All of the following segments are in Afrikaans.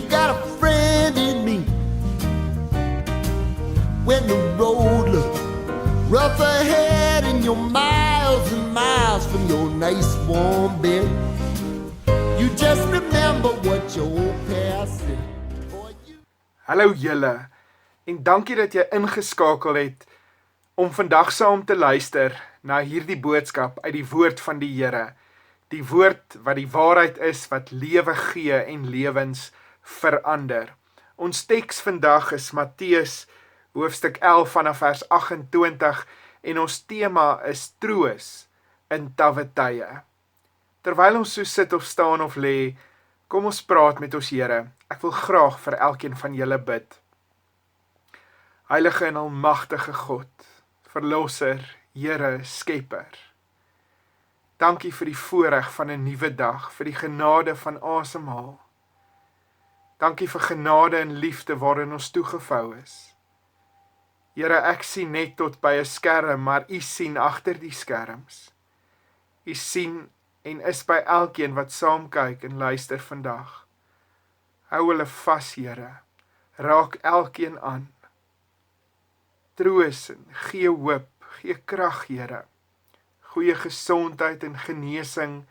got a friend in me. When the road looks rough ahead and you're miles and miles from your nice warm bed, you just remember what your old past said. Hallo julle, en dankie dat jy ingeskakel het om vandag saam te luister na hierdie boodskap uit die woord van die Here. Die woord wat die waarheid is, wat lewe gee en lewens verander. Ons teks vandag is Matteus hoofstuk 11 vanaf vers 28 en ons tema is troos in tawwe tye. Terwyl ons so sit of staan of lê, kom ons praat met ons Here. Ek wil graag vir elkeen van julle bid. Heilige en almagtige God, Verlosser, Here, Skepper. Dankie vir die voorreg van 'n nuwe dag, vir die genade van asemhaal. Dankie vir genade en liefde waarin ons toegevou is. Here, ek sien net tot by 'n skerm, maar U sien agter die skerms. U sien en is by elkeen wat saam kyk en luister vandag. Hou hulle vas, Here. Raak elkeen aan. Troos en gee hoop, gee krag, Here. Goeie gesondheid en genesing,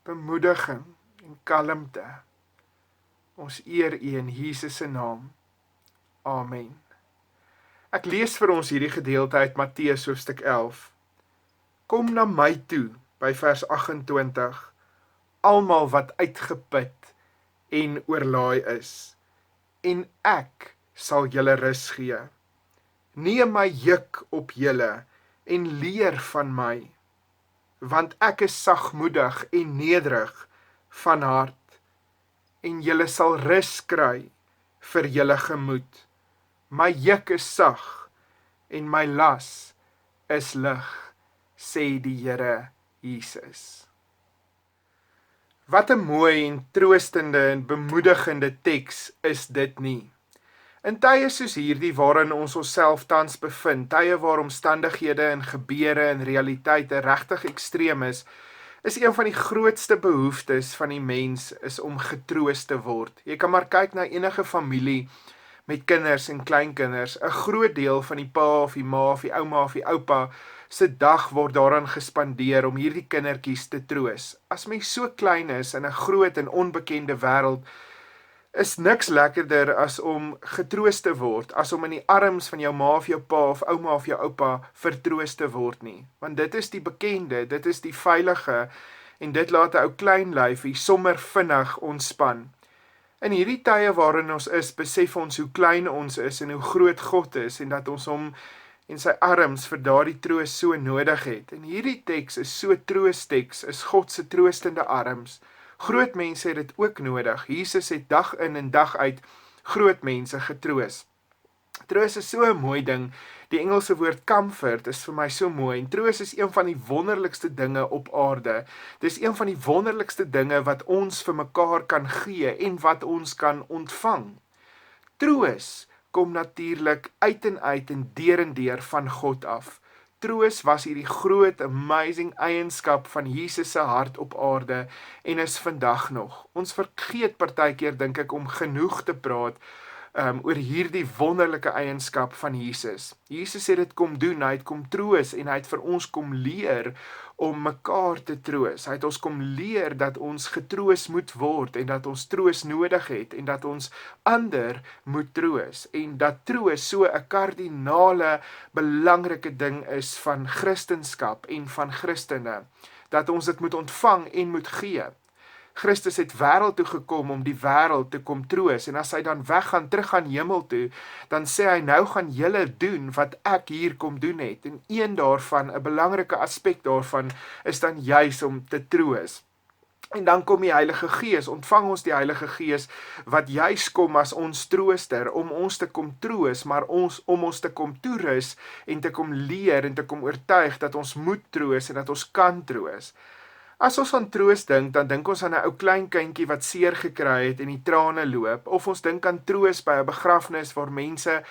bemoediging en kalmte. Ons eer U in Jesus se naam. Amen. Ek lees vir ons hierdie gedeelte uit Matteus hoofstuk 11. Kom na my toe, by vers 28, almal wat uitgeput en oorlaai is, en ek sal julle rus gee. Neem my juk op julle en leer van my, want ek is sagmoedig en nederig van hart, en julle sal rus kry vir julle gemoed. My juk is sag en my las is lig, sê die Here Jesus. Wat 'n mooi en troostende en bemoedigende teks is dit nie. In tye soos hierdie waarin ons onsself tans bevind, tye waar omstandighede en gebeure en realiteite regtig ekstreem is een van die grootste behoeftes van die mens is om getroos te word. Jy kan maar kyk na enige familie met kinders en kleinkinders. 'n Groot deel van die pa of die ma of die ouma of die oupa se dag word daaraan gespandeer om hierdie kindertjies te troos. As mens so klein is in 'n groot en onbekende wêreld, is niks lekkerder as om getroos te word, as om in die arms van jou ma of jou pa of ouma of jou oupa vertroos te word nie. Want dit is die bekende, dit is die veilige, en dit laat 'n ou klein lyfie sommer vinnig ontspan. In hierdie tye waarin ons is, besef ons hoe klein ons is en hoe groot God is, en dat ons hom en sy arms vir daardie troos so nodig het. En hierdie teks is so troosteks, is God se troostende arms. Groot mense het dit ook nodig. Jesus het dag in en dag uit groot mense getroos. Troos is so 'n mooi ding. Die Engelse woord comfort is vir my so mooi. En troos is een van die wonderlikste dinge op aarde. Dis een van die wonderlikste dinge wat ons vir mekaar kan gee en wat ons kan ontvang. Troos kom natuurlik uit en deur van God af. Troos was hierdie groot, amazing eienskap van Jesus se hart op aarde en is vandag nog. Ons vergeet partykeer, dink ek, om genoeg te praat oor hierdie wonderlike eienskap van Jesus. Jesus het dit kom doen, hy het kom troos en hy het vir ons kom leer om mekaar te troos. Hy het ons kom leer dat ons getroos moet word en dat ons troos nodig het en dat ons ander moet troos en dat troos so 'n kardinale belangrike ding is van Christendom en van Christene, dat ons dit moet ontvang en moet gee. Christus het wêreld toe gekom om die wêreld te kom troos, en as hy dan weggaan, teruggaan hemel toe, dan sê hy, nou gaan julle doen wat ek hier kom doen het, en een daarvan, 'n belangrike aspek daarvan, is dan juis om te troos. En dan kom die Heilige Gees, ontvang ons die Heilige Gees, wat juis kom as ons trooster, om ons te kom troos, maar om ons te kom toerus, en te kom leer, en te kom oortuig, dat ons moet troos, en dat ons kan troos. As ons aan troos dink, dan dink ons aan 'n ou klein kindjie wat seer gekry het en die trane loop, of ons dink aan troos by 'n begrafnis waar mense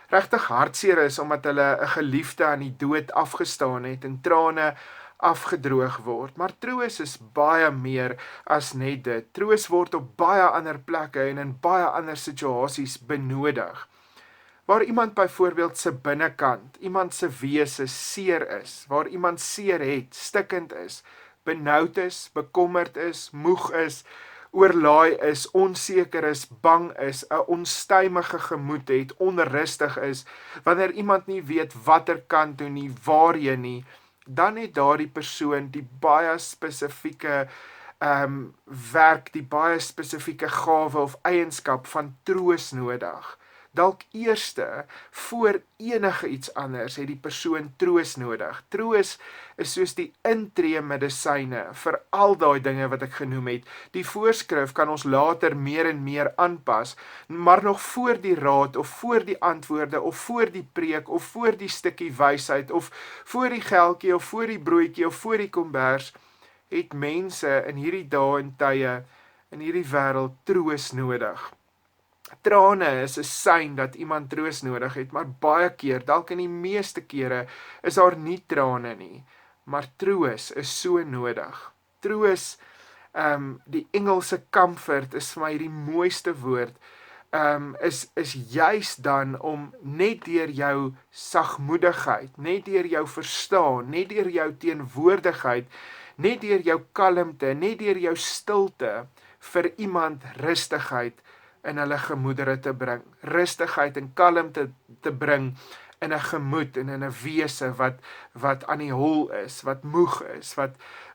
regtig hartseer is omdat hulle 'n geliefde aan die dood afgestaan het en trane afgedroog word. Maar troos is baie meer as net dit. Troos word op baie ander plekke en in baie ander situasies benodig. Waar iemand byvoorbeeld se binnekant, iemand se wese seer is, waar iemand seer het, stikkend is, benoud is, bekommerd is, moeg is, oorlaai is, onseker is, bang is, 'n onstuimige gemoed het, onrustig is, wanneer iemand nie weet watter kant toe nie, waarheen nie, dan het daardie persoon die baie spesifieke werk, die baie spesifieke gawe of eienskap van troos nodig. Dalk eerste, voor enige iets anders, het die persoon troos nodig. Troos is soos die intree medisyne vir al daai dinge wat ek genoem het. Die voorskrif kan ons later meer en meer aanpas, maar nog voor die raad, of voor die antwoorde, of voor die preek, of voor die stukkie wysheid, of voor die geldjie, of voor die broodjie, of voor die kombers, het mense in hierdie dae en tye, in hierdie wêreld troos nodig. Trane is 'n sein dat iemand troos nodig het, maar baie keer, dalk in die meeste kere, is daar nie trane nie, maar troos is so nodig. Troos, die Engelse comfort is vir my die mooiste woord, is juis dan om net deur jou sagmoedigheid, net deur jou verstaan, net deur jou teenwoordigheid, net deur jou kalmte, net deur jou stilte, vir iemand rustigheid in hulle gemoedere te bring, rustigheid en kalmte te bring in 'n gemoed en in 'n wese wat aan die hol is, wat moeg is,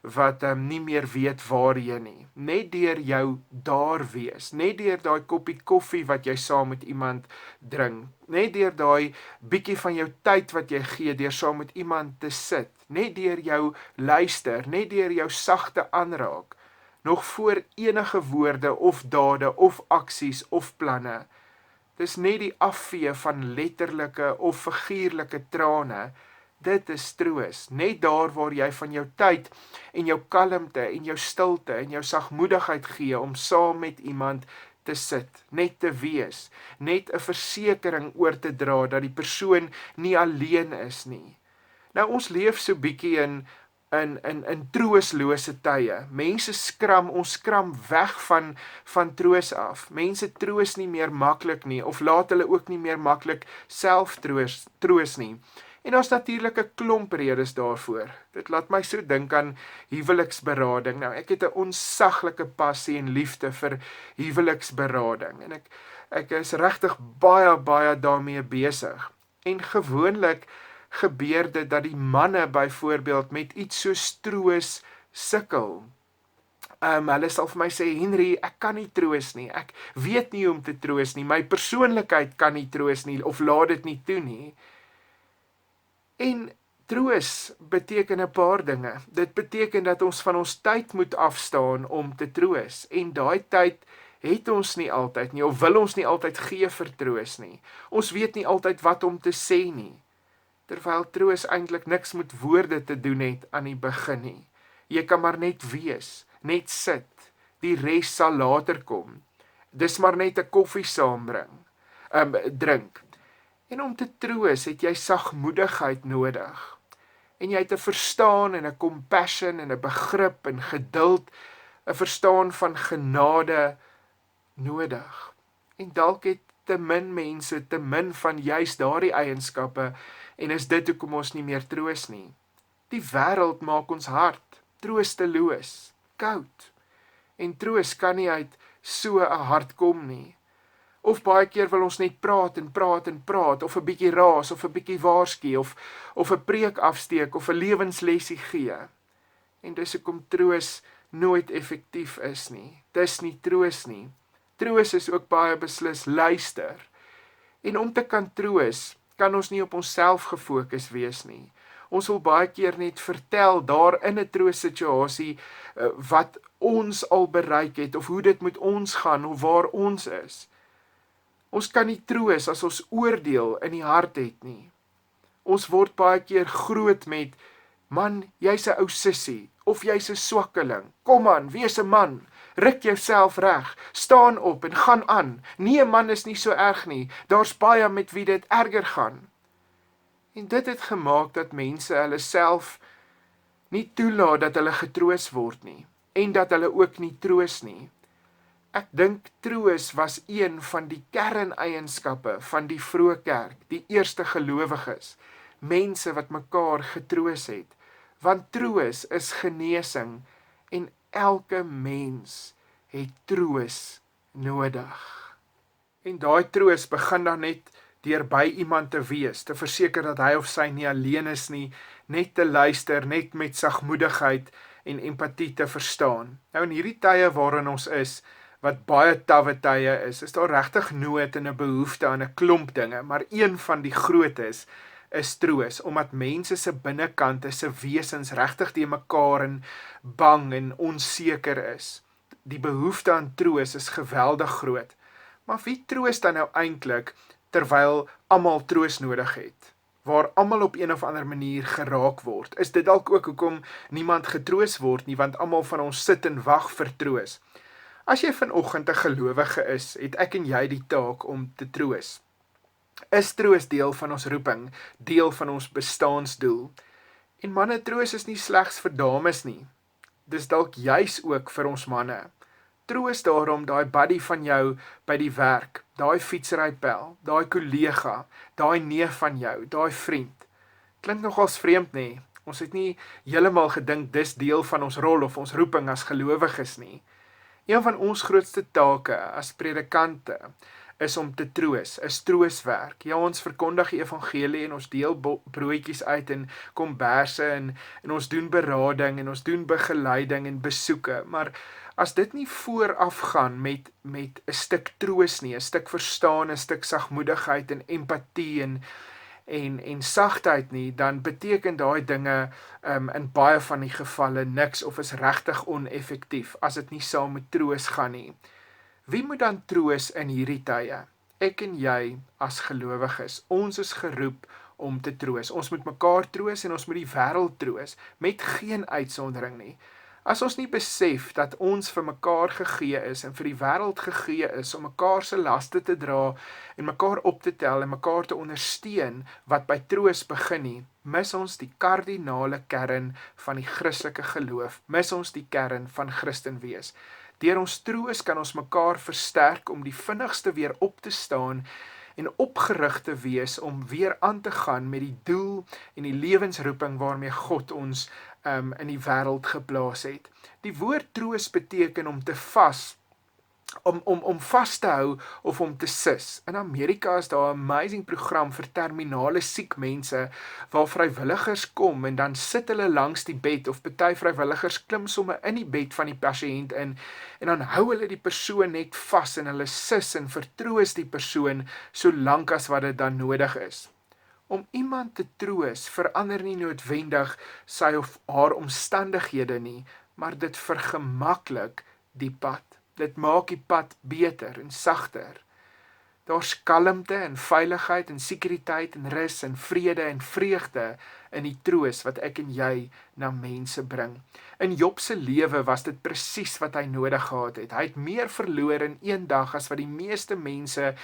wat nie meer weet waarheen nie. Net deur jou daar wees, net deur daai koppie koffie wat jy saam met iemand drink, net deur daai bietjie van jou tyd wat jy gee deur saam met iemand te sit, net deur jou luister, net deur jou sagte aanraak, nog voor enige woorde of dade of aksies of planne. Dis net die afvee van letterlike of figuurlike trane. Dit is troos. Net daar waar jy van jou tyd en jou kalmte en jou stilte en jou sagmoedigheid gee om saam met iemand te sit, net te wees, net 'n versekering oor te dra dat die persoon nie alleen is nie. Nou ons leef so bietjie in trooslose tye. Mense ons skram weg van troos af. Mense troos nie meer maklik nie, of laat hulle ook nie meer maklik self troos nie. En daar's natuurlik 'n klomp redes daarvoor. Dit laat my so dink aan huweliksberading. Nou, ek het 'n onsaglike passie en liefde vir huweliksberading. En ek is regtig baie daarmee besig. En gewoonlik gebeur dit dat die manne byvoorbeeld met iets soos troos sukkel. Hulle sal vir my sê, Henry, ek kan nie troos nie, ek weet nie hoe om te troos nie, my persoonlikheid kan nie troos nie, of laat dit nie toe nie. En troos beteken 'n paar dinge. Dit beteken dat ons van ons tyd moet afstaan om te troos, en daai tyd het ons nie altyd nie, of wil ons nie altyd gee vir troos nie. Ons weet nie altyd wat om te sê nie. Terwyl troos eintlik niks met woorde te doen het aan die begin nie. Jy kan maar net wees, net sit, die res sal later kom. Dis maar net 'n koffie saambring, drink. En om te troos het jy sagmoedigheid nodig. En jy het 'n verstaan en 'n compassion en 'n begrip en geduld, 'n verstaan van genade nodig. En dalk het te min mense, te min van juis daardie eienskappe, en is dit hoekom ons nie meer troos nie. Die wêreld maak ons hart troosteloos, koud. En troos kan nie uit so 'n hart kom nie. Of baie keer wil ons net praat, of 'n bietjie raas, of 'n bietjie waarsku, of 'n preek afsteek, of 'n lewenslesie gee. En dis hoekom troos nooit effektief is nie. Dis nie troos nie. Troos is ook baie beslis luister. En om te kan troos, kan ons nie op onsself gefokus wees nie. Ons wil baie keer net vertel daar in 'n troossituasie wat ons al bereik het, of hoe dit met ons gaan, of waar ons is. Ons kan nie troos as ons oordeel in die hart het nie. Ons word baie keer groot met, man, jy's 'n ou sissie, of jy's 'n swakkeling, kom aan, wees 'n man, ruk jouself reg, staan op en gaan aan, nee, 'n man is nie so erg nie, daar's baie met wie dit erger gaan. En dit het gemaak dat mense hulle self Nie toelaat dat hulle getroos word nie, en dat hulle ook nie troos nie. Ek dink troos was een van die kerneienskappe van die vroeë kerk, die eerste gelowiges, mense wat mekaar getroos het. Want troos is genesing en elke mens het troos nodig. En daai troos begin dan net deur by iemand te wees, te verseker dat hy of sy nie alleen is nie, net te luister, net met sagmoedigheid en empatie te verstaan. Nou in hierdie tye waarin ons is, wat baie tawwe tye is daar regtig nood en 'n behoefte aan 'n klomp dinge, maar een van die grootes is troos, omdat mense se binnekante se wesens regtig te mekaar en bang en onseker is. Die behoefte aan troos is geweldig groot. Maar wie troos dan nou eintlik terwyl almal troos nodig het? Waar almal op een of ander manier geraak word. Is dit dalk ook hoekom niemand getroos word nie, want almal van ons sit en wag vir troos. As jy vanoggend 'n gelowige is, het ek en jy die taak om te troos. Is troos deel van ons roeping, deel van ons bestaansdoel? En manne, troos is nie slegs vir dames nie. Dis dalk juis ook vir ons manne. Troos daarom daai buddy van jou by die werk, daai fietsrypel, daai kollega, daai neef van jou, daai vriend. Klink nogals vreemd nê? Ons het nie heeltemal gedink dis deel van ons rol of ons roeping as gelowiges nie. Een van ons grootste take as predikante is om te troos, is trooswerk. Ja, ons verkondig die evangelie en ons deel broodjies uit en komberse en ons doen berading en ons doen begeleiding en besoeke, maar as dit nie vooraf gaan met 'n stuk troos nie, 'n stuk verstaan, 'n stuk sagmoedigheid en empatie en sagtheid nie, dan beteken daai dinge in baie van die gevalle niks of is regtig oneffektief as dit nie saam met troos gaan nie. Wie moet dan troos in hierdie tye? Ek en jy as gelowiges, ons is geroep om te troos. Ons moet mekaar troos en ons moet die wêreld troos, met geen uitsondering nie. As ons nie besef dat ons vir mekaar gegee is en vir die wêreld gegee is om mekaar se laste te dra en mekaar op te tel en mekaar te ondersteun wat by troos begin nie, mis ons die kardinale kern van die Christelike geloof, mis ons die kern van Christen wees. Deur ons troos kan ons mekaar versterk om die vinnigste weer op te staan en opgerig te wees om weer aan te gaan met die doel en die lewensroeping waarmee God ons in die wêreld geplaas het. Die woord troos beteken om te vas, om vas te hou of om te sis. In Amerika is daar 'n amazing program vir terminale siek mense waar vrywilligers kom en dan sit hulle langs die bed of party vrywilligers klim sommer in die bed van die pasiënt in en dan hou hulle die persoon net vas en hulle sis en vertroos die persoon so lank as wat dit dan nodig is. Om iemand te troos verander nie noodwendig sy of haar omstandighede nie, maar dit vergemaklik die pad. Dit maak die pad beter en sagter. Daar's kalmte en veiligheid en sekuriteit en rus en vrede en vreugde in die troos wat ek en jy na mense bring. In Job se lewe was dit presies wat hy nodig gehad het. Hy het meer verloor in een dag as wat die meeste mense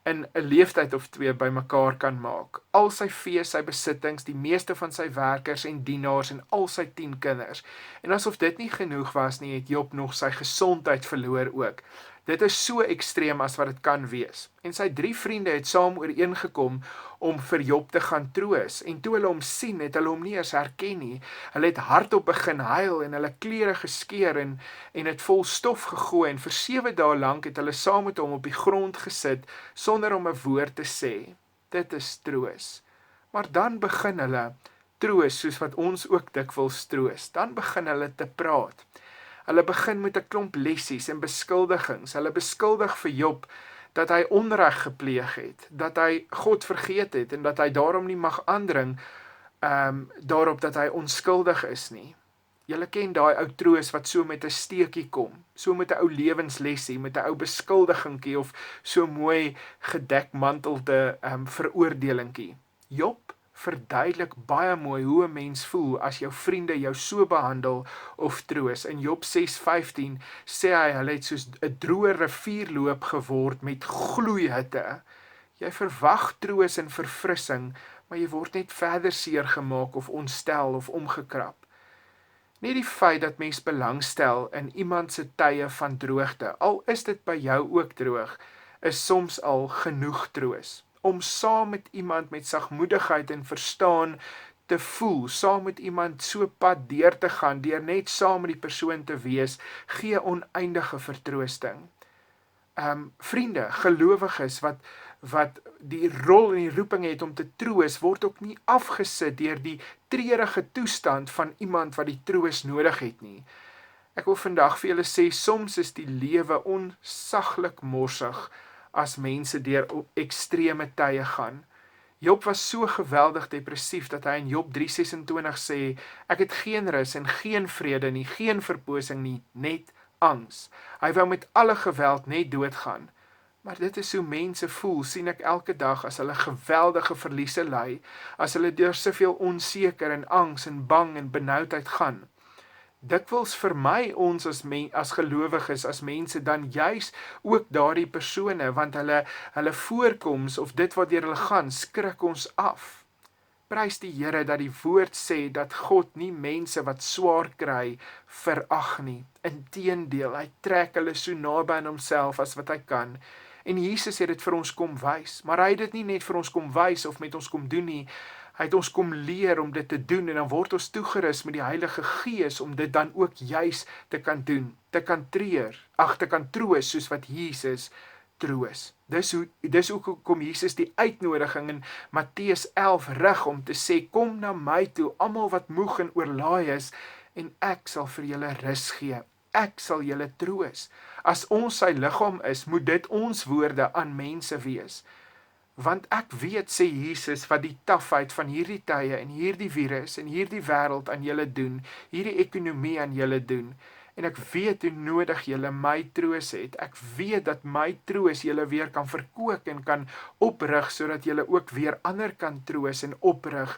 in 'n leeftyd of 2 bymekaar kan maak. Al sy vee, sy besittings, die meeste van sy werkers en dienaars en al sy 10 kinders. En asof dit nie genoeg was nie, het Job nog sy gesondheid verloor ook. Dit is so ekstreem as wat dit kan wees. En sy 3 vriende het saam ooreengekom om vir Job te gaan troos. En toe hulle hom sien, het hulle hom nie eens herken nie. Hulle het hardop begin huil en hulle klere geskeur en het vol stof gegooi. En vir 7 dae lank het hulle saam met hom op die grond gesit sonder om 'n woord te sê. Dit is troos. Maar dan begin hulle troos soos wat ons ook dikwels troos. Dan begin hulle te praat. Hulle begin met 'n klomp lessies en beskuldigings. Hulle beskuldig vir Job dat hy onreg gepleeg het, dat hy God vergeet het en dat hy daarom nie mag aandring daarop dat hy onskuldig is nie. Julle ken daai ou troos wat so met 'n steekie kom, so met 'n ou lewenslesie, met 'n ou beskuldigingkie of so mooi gedekmantelde veroordelingkie. Job verduidelik baie mooi hoe 'n mens voel as jou vriende jou so behandel of troos. In Job 6:15 sê hy, hulle het soos 'n droë rivierloop geword met gloeihitte. Jy verwag troos en verfrissing, maar jy word net verder seer gemaak of ontstel of omgekrap. Nie die feit dat mens belangstel in iemand se tye van droogte, al is dit by jou ook droog, is soms al genoeg troos. Om saam met iemand met sagmoedigheid en verstaan te voel, saam met iemand so pad deur te gaan, deur net saam met die persoon te wees, gee oneindige vertroosting. Vriende, gelowiges wat die rol en die roeping het om te troos, word ook nie afgesit deur die treurige toestand van iemand wat die troos nodig het nie. Ek wil vandag vir julle sê, soms is die lewe onsaglik morsig as mense deur ekstreme tye gaan. Job was so geweldig depressief dat hy in Job 3:26 sê, ek het geen rus en geen vrede nie, geen verposing nie, net angs. Hy wou met alle geweld net doodgaan. Maar dit is hoe mense voel, sien ek elke dag as hulle geweldige verliese ly, as hulle deur soveel onseker en angs en bang en benoudheid gaan. Dikwels vermy ons as gelowiges, as mense dan juis ook daardie persone, want hulle voorkoms of dit wat deur hulle gaan, skrik ons af. Prys die Here dat die woord sê dat God nie mense wat swaar kry verag nie. Inteendeel, hy trek hulle so naby aan homself as wat hy kan. En Jesus het dit vir ons kom wys, maar hy het dit nie net vir ons kom wys of met ons kom doen nie, hy het ons kom leer om dit te doen en dan word ons toegerus met die Heilige Gees om dit dan ook juis te kan doen, te kan troos soos wat Jesus troos. Dis hoe kom Jesus die uitnodiging in Matteus 11 rig om te sê, kom na my toe, almal wat moeg en oorlaai is, en ek sal vir julle rus gee. Ek sal julle troos. As ons sy liggaam is, moet dit ons woorde aan mense wees. Want ek weet, sê Jesus, wat die tafheid van hierdie tye en hierdie virus en hierdie wêreld aan julle doen, hierdie ekonomie aan julle doen. En ek weet hoe nodig julle my troos het. Ek weet dat my troos julle weer kan verkoop en kan oprig, sodat julle ook weer ander kan troos en oprig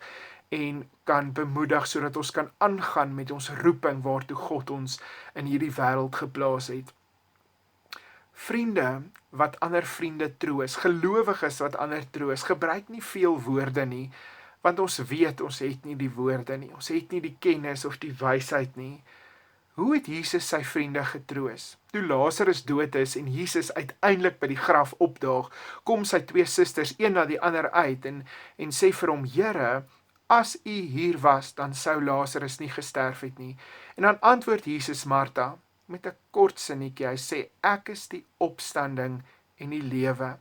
en kan bemoedig, sodat ons kan aangaan met ons roeping waartoe God ons in hierdie wêreld geplaas het. Vriende wat ander vriende troos, gelowiges wat ander troos, gebruik nie veel woorde nie, want ons weet ons het nie die woorde nie, ons het nie die kennis of die wysheid nie. Hoe het Jesus sy vriende getroos? Toe Lazarus dood is en Jesus uiteindelik by die graf opdaag, kom sy twee susters een na die ander uit en sê vir hom, Here, as u hier was, dan sou Lazarus nie gesterf het nie. En dan antwoord Jesus Martha met 'n kort sinnetjie, hy sê, ek is die opstanding en die lewe.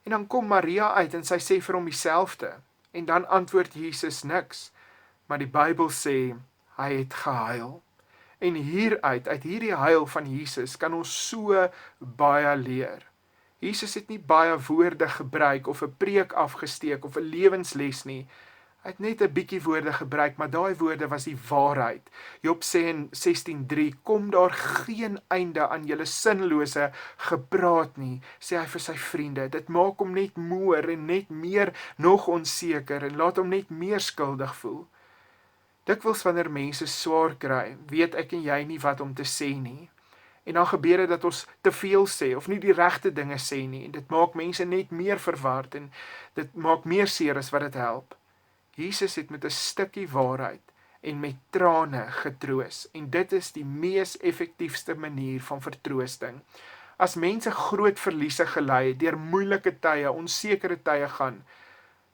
En dan kom Maria uit en sy sê vir hom dieselfde. En dan antwoord Jesus niks. Maar die Bybel sê, hy het gehuil. En hieruit, uit hierdie huil van Jesus, kan ons so baie leer. Jesus het nie baie woorde gebruik of 'n preek afgesteek of 'n lewensles nie. Hy het net 'n bietjie woorde gebruik, maar daai woorde was die waarheid. Job sê in 16:3, kom daar geen einde aan julle sinlose gepraat nie, sê hy vir sy vriende. Dit maak hom net moer en net meer nog onseker en laat hom net meer skuldig voel. Dikwels wanneer mense swaar kry, weet ek en jy nie wat om te sê nie. En dan gebeur dit dat ons te veel sê of nie die regte dinge sê nie. En dit maak mense net meer verward en dit maak meer seer as wat dit help. Jesus het met 'n stukkie waarheid en met trane getroos. En dit is die mees effektiefste manier van vertroosting. As mense groot verliese gely het, deur moeilike tye, onsekere tye gaan,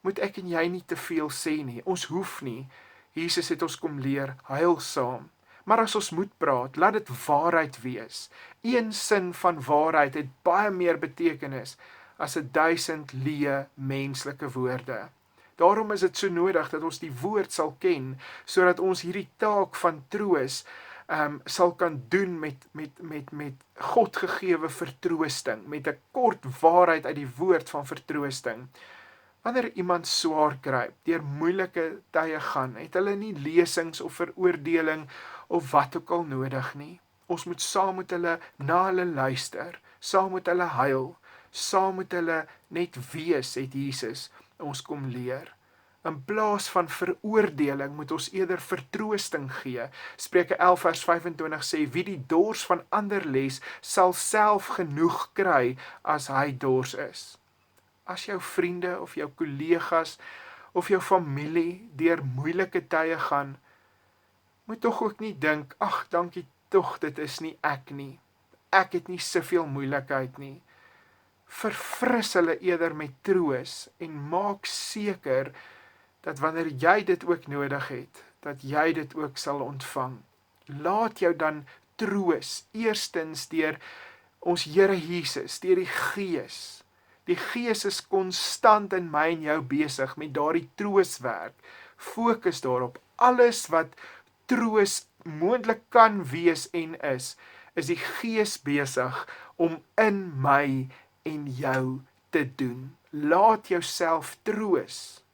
moet ek en jy nie te veel sê nie. Ons hoef nie. Jesus het ons kom leer, huil saam. Maar as ons moet praat, laat dit waarheid wees. Een sin van waarheid het baie meer betekenis as 1000 leë menslike woorde. Daarom is dit so nodig dat ons die woord sal ken, sodat ons hierdie taak van troos sal kan doen met God gegewe vertroosting, met 'n kort waarheid uit die woord van vertroosting. Wanneer iemand swaar kry, deur moeilike tye gaan, het hulle nie lesings of veroordeling of wat ook al nodig nie. Ons moet saam met hulle na hulle luister, saam met hulle huil, saam met hulle net wees, het Jesus ons kom leer. In plaas van veroordeling moet ons eerder vertroosting gee. Spreuke 11 vers 25 sê, wie die dors van ander les, sal self genoeg kry as hy dors is. As jou vriende of jou kollegas of jou familie deur moeilike tye gaan, Moet tog ook nie dink, ag, dankie tog, dit is nie ek nie. Ek het nie soveel moeilikheid nie. Verfris hulle eerder met troos en maak seker dat wanneer jy dit ook nodig het, dat jy dit ook sal ontvang. Laat jou dan troos, eerstens deur ons Here Jesus, deur die Gees. Die Gees is konstant in my en jou besig met daardie trooswerk. Fokus daarop. Alles wat troos moontlik kan wees en is die Gees besig om in my en jou te doen. Laat jouself troos.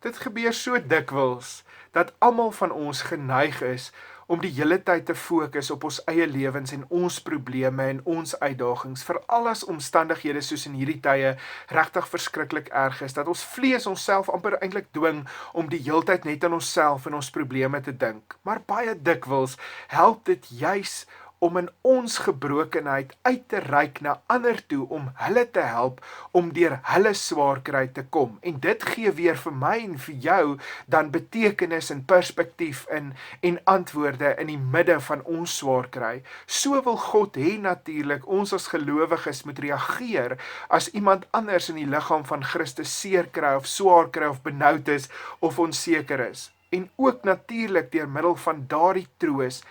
Dit gebeur so dikwels dat almal van ons geneig is om die hele tyd te fokus op ons eie lewens en ons probleme en ons uitdagings, veral as omstandighede soos in hierdie tye regtig verskriklik erg is, dat ons vlees onsself amper eintlik dwing om die heeltyd net aan onsself en ons probleme te dink. Maar baie dikwels help dit juis om in ons gebrokenheid uit te reik na ander toe, om hulle te help om deur hulle swaar kry te kom. En dit gee weer vir my en vir jou dan betekenis en perspektief en antwoorde in die midde van ons swaar kry. So wil God hê natuurlik ons as gelowiges moet reageer as iemand anders in die liggaam van Christus seer kry of swaar kry of benoud is of onseker is. En ook natuurlik deur middel van daardie troos.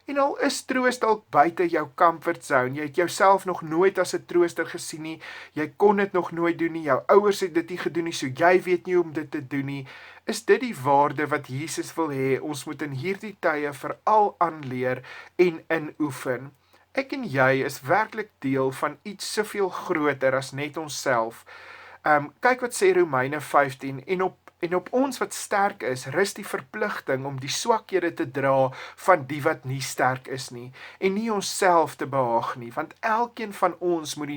En al is troos dalk buite jou comfort zone, jy het jouself nog nooit as 'n trooster gesien nie, jy kon dit nog nooit doen nie, jou ouers het dit nie gedoen nie, so jy weet nie hoe om dit te doen nie, is dit die waarde wat Jesus wil hê, ons moet in hierdie tye veral aanleer en inoefen. Ek en jy is werklik deel van iets soveel groter as net onsself. Kyk wat sê Romeine 15, en op ons wat sterk is, rus die verpligting om die swakhede te dra van die wat nie sterk is nie, en nie onsself te behaag nie, want elkeen van ons moet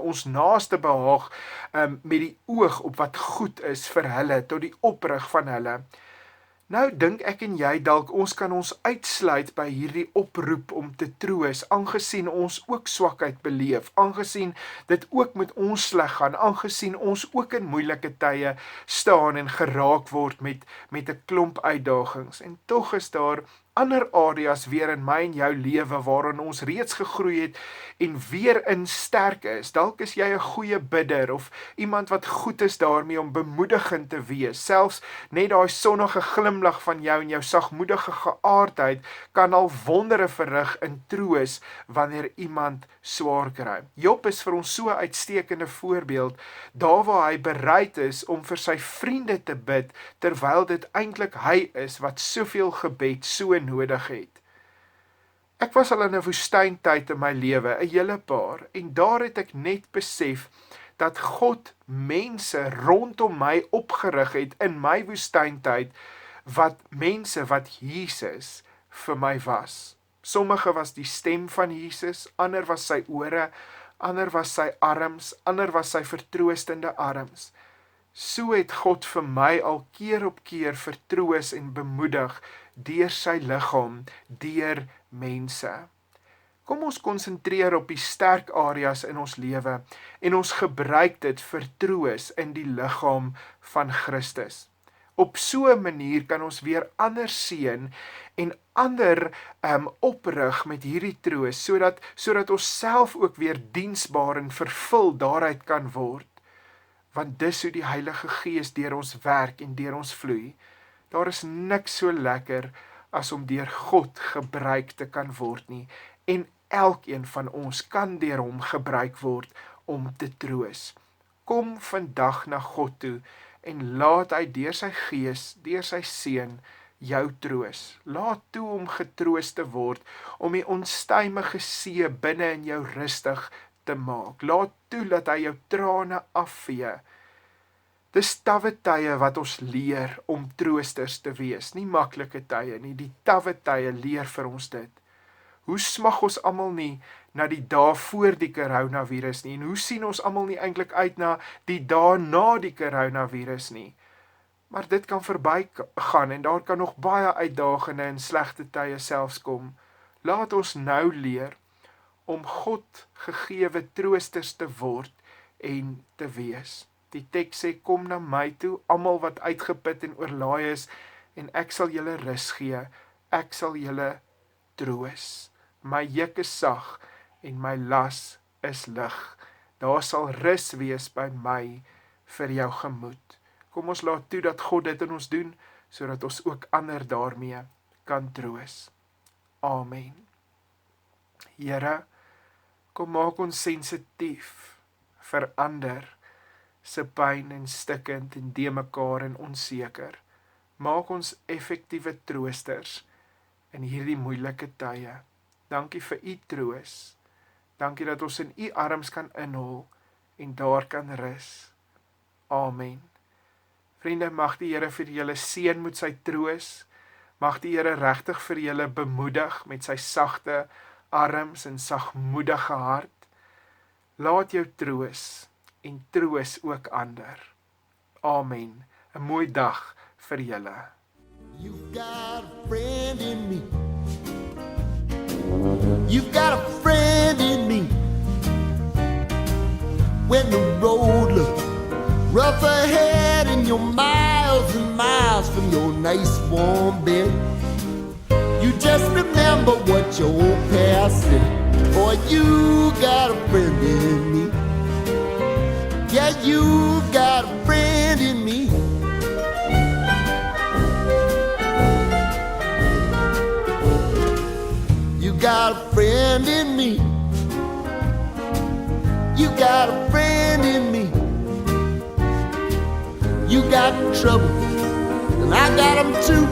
ons naaste behaag met die oog op wat goed is vir hulle, tot die oprig van hulle. Nou dink ek en jy dalk ons kan ons uitsluit by hierdie oproep om te troos, aangesien ons ook swakheid beleef, aangesien dit ook met ons sleg gaan, aangesien ons ook in moeilike tye staan en geraak word met 'n klomp uitdagings. En tog is daar ander areas weer in my en jou lewe waarin ons reeds gegroei het en weer in sterk is. Dalk is jy 'n goeie bidder of iemand wat goed is daarmee om bemoedigend te wees. Selfs net daai sonnige glimlag van jou en jou sagmoedige geaardheid kan al wondere verrig in troos wanneer iemand swaar kry. Job is vir ons so 'n uitstekende voorbeeld, daar waar hy bereid is om vir sy vriende te bid, terwyl dit eintlik hy is wat soveel gebed so nodig het. Ek was al in 'n woestyntyd in my lewe, 'n hele paar, en daar het ek net besef dat God mense rondom my opgerig het in my woestyntyd, mense wat Jesus vir my was. Sommige was die stem van Jesus, ander was sy ore, ander was sy arms, ander was sy vertroostende arms. So het God vir my al keer op keer vertroos en bemoedig deur sy liggaam, deur mense. Kom ons konsentreer op die sterk areas in ons lewe en ons gebruik dit vir troos in die liggaam van Christus. Op so 'n manier kan ons weer ander seën en ander oprig met hierdie troos, sodat ons self ook weer diensbaar en vervul daaruit kan word. Want dis hoe die Heilige Gees deur ons werk en deur ons vloei. Daar is niks so lekker as om deur God gebruik te kan word nie. En elkeen van ons kan deur hom gebruik word om te troos. Kom vandag na God toe en laat hy deur sy Gees, deur sy Seun, jou troos. Laat toe om getroos te word, om die onstuimige see binne in jou rustig te maak. Laat toe dat hy jou trane afvee. Dis tawwe tye wat ons leer om troosters te wees, nie maklike tye nie, die tawwe tye leer vir ons dit. Hoe smag ons almal nie na die dae voor die coronavirus nie, en hoe sien ons almal nie eintlik uit na die dae na die coronavirus nie. Maar dit kan verby gaan en daar kan nog baie uitdagende en slegte tye selfs kom. Laat ons nou leer om God gegewe troosters te word en te wees. Die teks sê, kom na my toe, almal wat uitgeput en oorlaai is, en ek sal julle rus gee. ek sal julle troos. My juk is sag en my las is lig. Daar sal rus wees by my vir jou gemoed. Kom ons laat toe dat God dit in ons doen, sodat ons ook ander daarmee kan troos. Amen. Here, kom maak ons sensitief vir ander se pyn en stikkend en de mekaar en onseker. Maak ons effektiewe troosters in hierdie moeilike tye. Dankie vir u troos. Dankie dat ons in u arms kan inhol en daar kan rus. Amen. Vriende, mag die Here vir julle seën met sy troos. Mag die Here regtig vir julle bemoedig met sy sagte arms en sagmoedige hart. Laat jou troos en troos ook ander. Amen. 'n Mooi dag vir julle. You've got a friend in me. You've got a friend in me. When the road looks rough ahead and you're miles and miles from your nice warm bed, you just remember what your old past said. Boy, you got a friend in me. Yeah, you got a friend in me. You got a friend in me. You got a friend in me. You got trouble, and I got them too.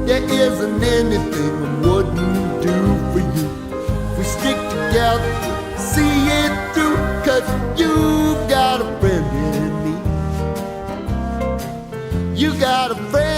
There isn't anything I wouldn't do for you. If we stick together, see it through, 'cause you got a friend in me. You got a friend.